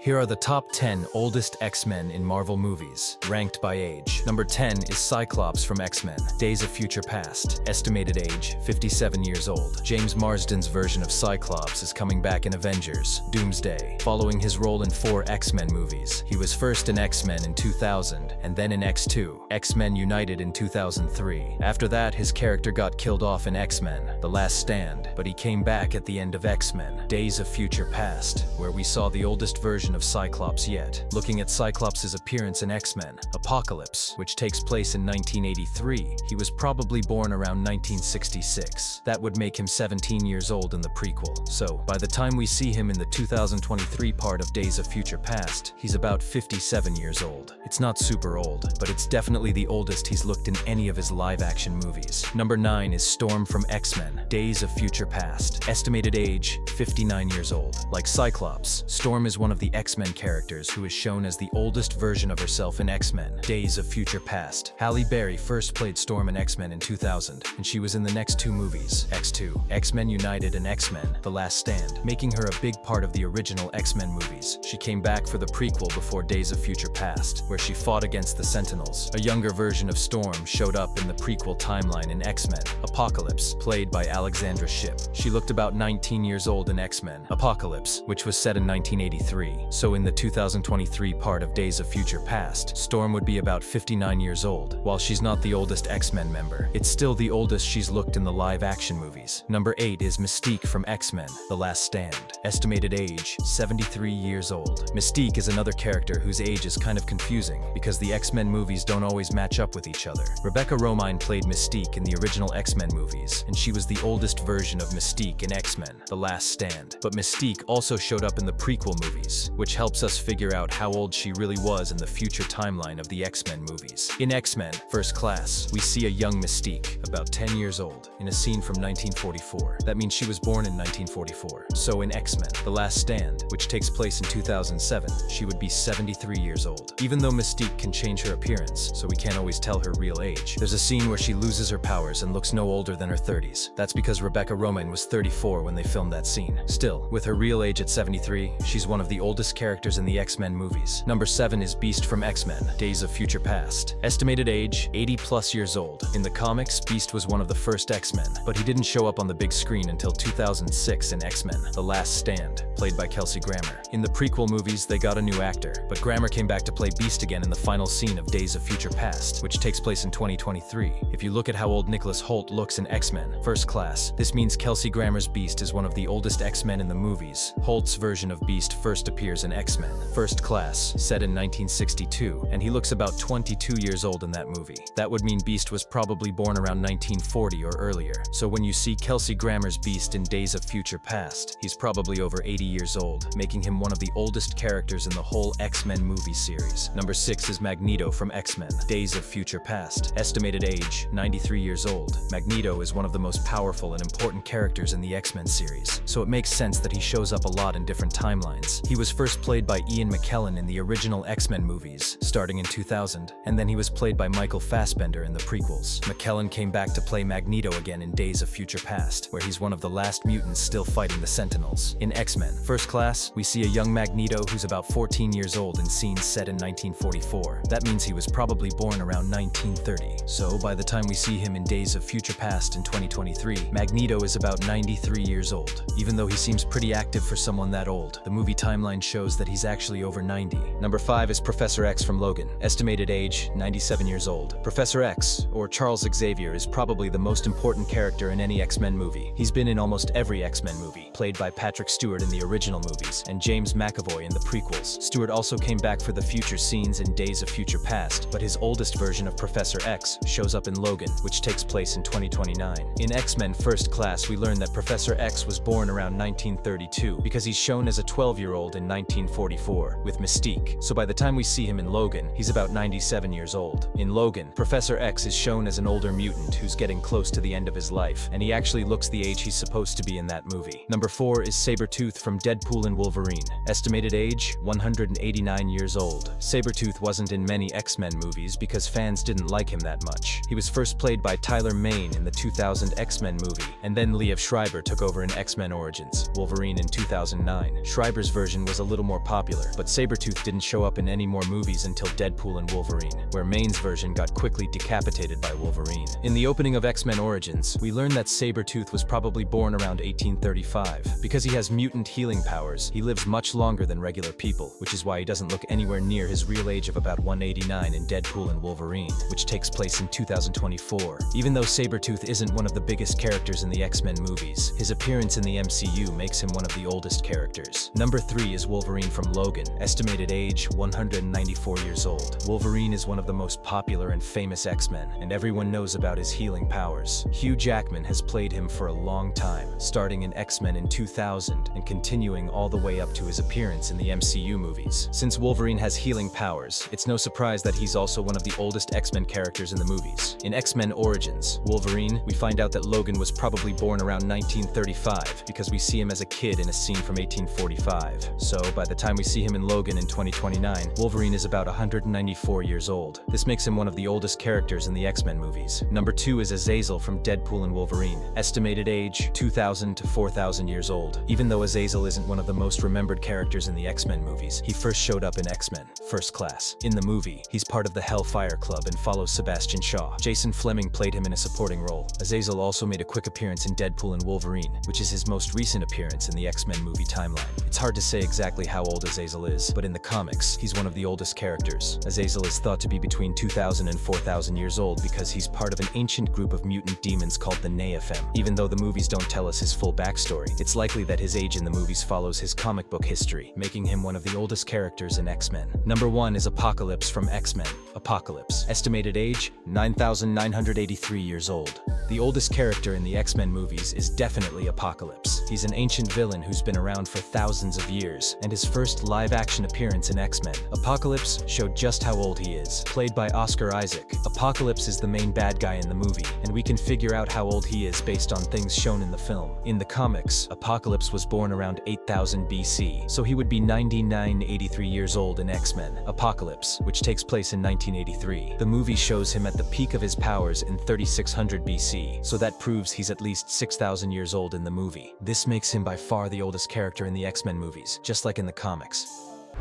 Here are the top 10 oldest X-Men in Marvel movies, ranked by age. Number 10 is Cyclops from X-Men, Days of Future Past. Estimated age, 57 years old. James Marsden's version of Cyclops is coming back in Avengers, Doomsday, following his role in 4 X-Men movies. He was first in X-Men in 2000, and then in X2, X-Men United in 2003. After that, his character got killed off in X-Men, The Last Stand, but he came back at the end of X-Men, Days of Future Past, where we saw the oldest version of Cyclops yet. Looking at Cyclops' appearance in X-Men, Apocalypse, which takes place in 1983, he was probably born around 1966. That would make him 17 years old in the prequel. So, by the time we see him in the 2023 part of Days of Future Past, he's about 57 years old. It's not super old, but it's definitely the oldest he's looked in any of his live-action movies. Number 9 is Storm from X-Men, Days of Future Past. Estimated age, 59 years old. Like Cyclops, Storm is one of the X-Men characters who is shown as the oldest version of herself in X-Men, Days of Future Past. Halle Berry first played Storm in X-Men in 2000, and she was in the next 2 movies, X2, X-Men United and X-Men, The Last Stand, making her a big part of the original X-Men movies. She came back for the prequel before Days of Future Past, where she fought against the Sentinels. A younger version of Storm showed up in the prequel timeline in X-Men, Apocalypse, played by Alexandra Shipp. She looked about 19 years old in X-Men, Apocalypse, which was set in 1983. So in the 2023 part of Days of Future Past, Storm would be about 59 years old. While she's not the oldest X-Men member, it's still the oldest she's looked in the live-action movies. Number 8 is Mystique from X-Men, The Last Stand. Estimated age, 73 years old. Mystique is another character whose age is kind of confusing, because the X-Men movies don't always match up with each other. Rebecca Romijn played Mystique in the original X-Men movies, and she was the oldest version of Mystique in X-Men, The Last Stand. But Mystique also showed up in the prequel movies, which helps us figure out how old she really was in the future timeline of the X-Men movies. In X-Men, First Class, we see a young Mystique, about 10 years old, in a scene from 1944. That means she was born in 1944. So in X-Men, The Last Stand, which takes place in 2007, she would be 73 years old. Even though Mystique can change her appearance, so we can't always tell her real age, there's a scene where she loses her powers and looks no older than her 30s. That's because Rebecca Romijn was 34 when they filmed that scene. Still, with her real age at 73, she's one of the oldest characters in the X-Men movies. Number 7 is Beast from X-Men, Days of Future Past. Estimated age, 80+ years old. In the comics, Beast was one of the first X-Men, but he didn't show up on the big screen until 2006 in X-Men, The Last Stand, played by Kelsey Grammer. In the prequel movies, they got a new actor, but Grammer came back to play Beast again in the final scene of Days of Future Past, which takes place in 2023. If you look at how old Nicholas Hoult looks in X-Men, First Class, this means Kelsey Grammer's Beast is one of the oldest X-Men in the movies. Hoult's version of Beast first appears in X-Men, First Class, set in 1962, and he looks about 22 years old in that movie. That would mean Beast was probably born around 1940 or earlier. So when you see Kelsey Grammer's Beast in Days of Future Past, he's probably over 80 years old, making him one of the oldest characters in the whole X-Men movie series. Number 6 is Magneto from X-Men, Days of Future Past. Estimated age, 93 years old. Magneto is one of the most powerful and important characters in the X-Men series, so it makes sense that he shows up a lot in different timelines. He was first played by Ian McKellen in the original X-Men movies, starting in 2000, and then he was played by Michael Fassbender in the prequels. McKellen came back to play Magneto again in Days of Future Past, where he's one of the last mutants still fighting the Sentinels. In X-Men, First Class, we see a young Magneto who's about 14 years old in scenes set in 1944. That means he was probably born around 1930. So by the time we see him in Days of Future Past in 2023, Magneto is about 93 years old. Even though he seems pretty active for someone that old, the movie timeline shows that he's actually over 90. Number 5 is Professor X from Logan. Estimated age, 97 years old. Professor X, or Charles Xavier, is probably the most important character in any X-Men movie. He's been in almost every X-Men movie, played by Patrick Stewart in the original movies, and James McAvoy in the prequels. Stewart also came back for the future scenes in Days of Future Past, but his oldest version of Professor X shows up in Logan, which takes place in 2029. In X-Men First Class, we learn that Professor X was born around 1932, because he's shown as a 12-year-old in 1944, with Mystique. So by the time we see him in Logan, he's about 97 years old. In Logan, Professor X is shown as an older mutant who's getting close to the end of his life, and he actually looks the age he's supposed to be in that movie. Number 4 is SaberTooth from from Deadpool and Wolverine. Estimated age, 189 years old. SaberTooth wasn't in many X-Men movies because fans didn't like him that much. He was first played by Tyler Mane in the 2000 X-Men movie, and then Liev Schreiber took over in X-Men Origins, Wolverine in 2009. Schreiber's version was a little more popular, but SaberTooth didn't show up in any more movies until Deadpool and Wolverine, where Mane's version got quickly decapitated by Wolverine. In the opening of X-Men Origins, we learn that SaberTooth was probably born around 1835. Because he has mutant healing powers, he lives much longer than regular people, which is why he doesn't look anywhere near his real age of about 189 in Deadpool and Wolverine, which takes place in 2024. Even though SaberTooth isn't one of the biggest characters in the X-Men movies, his appearance in the MCU makes him one of the oldest characters. Number 3 is Wolverine from Logan. Estimated age, 194 years old. Wolverine is one of the most popular and famous X-Men, and everyone knows about his healing powers. Hugh Jackman has played him for a long time, starting in X-Men in 2000 and continuing all the way up to his appearance in the MCU movies. Since Wolverine has healing powers, it's no surprise that he's also one of the oldest X-Men characters in the movies. In X-Men Origins, Wolverine, we find out that Logan was probably born around 1935 because we see him as a kid in a scene from 1845. So, by the time we see him in Logan in 2029, Wolverine is about 194 years old. This makes him one of the oldest characters in the X-Men movies. Number 2 is Aazil from Deadpool and Wolverine. Estimated age, 2,000 to 4,000 years old. Even though Aazil isn't one of the most remembered characters in the X-Men movies, he first showed up in X-Men First Class. In the movie, he's part of the Hellfire Club and follows Sebastian Shaw. Jason Flemyng played him in a supporting role. Aazil also made a quick appearance in Deadpool and Wolverine, which is his most recent appearance in the X-Men movie timeline. It's hard to say exactly how old Aazil is, but in the comics, he's one of the oldest characters. Aazil is thought to be between 2,000 and 4,000 years old because he's part of an ancient group of mutant demons called the Nephim. Even though the movies don't tell us his full backstory, it's likely that his age in the movies follows his comic book history, making him one of the oldest characters in X-Men. Number 1 is Apocalypse from X-Men. Apocalypse. Estimated age, 9,983 years old. The oldest character in the X-Men movies is definitely Apocalypse. He's an ancient villain who's been around for thousands of years, and his first live-action appearance in X-Men, Apocalypse, showed just how old he is. Played by Oscar Isaac, Apocalypse is the main bad guy in the movie, and we can figure out how old he is based on things shown in the film. In the comics, Apocalypse was born around 8000 BC, so he would be 9983 years old in X-Men Apocalypse, which takes place in 1983. The movie shows him at the peak of his powers in 3600 BC, so that proves he's at least 6000 years old in the movie. This makes him by far the oldest character in the X-Men movies, just like in the comics.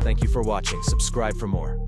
Thank you for watching. Subscribe for more.